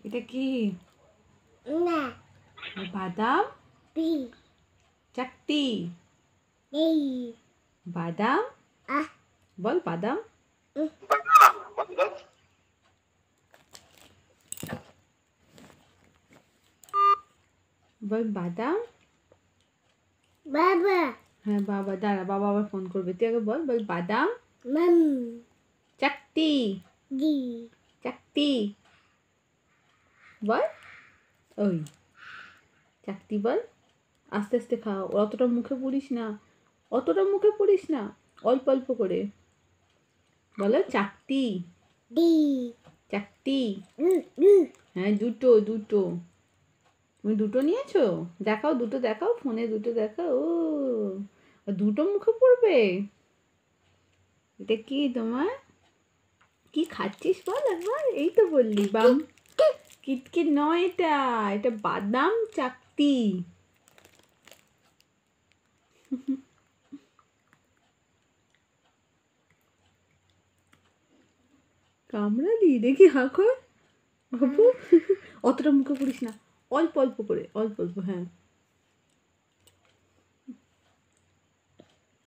এটা কি? না বাদাম। বি চাকতি। এই বাদাম। আহ বল বাদাম। বল বাদাম। বাবা হ্যাঁ বাবা, দাঁড়া, বাবা আবার ফোন করবে, তুই আগে বল। বল বাদাম। মাম চাকতি। দি চাকতি বল। ওই চাকতি বল। আস্তে আস্তে খা, অতটা মুখে পড়িস না, অতটা মুখে পড়িস না, অল্প অল্প করে বলো। চাকতি। দি চাকতি। দু হ্যাঁ দুটো দুটো। তুমি দুটো নিয়েছো? দেখাও, দুটো দেখাও, ফোনে দুটো দেখাও। ও দুটো মুখে পড়বে? এটা কি তোমার? কি খাচ্ছিস বল একবার? এই তো বললি বাম। কিটকিট নয় এটা, এটা বাদাম চাকতি। কামড়ালি? দেখি হাঁ কর বাবু। অতটা মুখে পড়িস না, অল্প অল্প করে, অল্প অল্প, হ্যাঁ।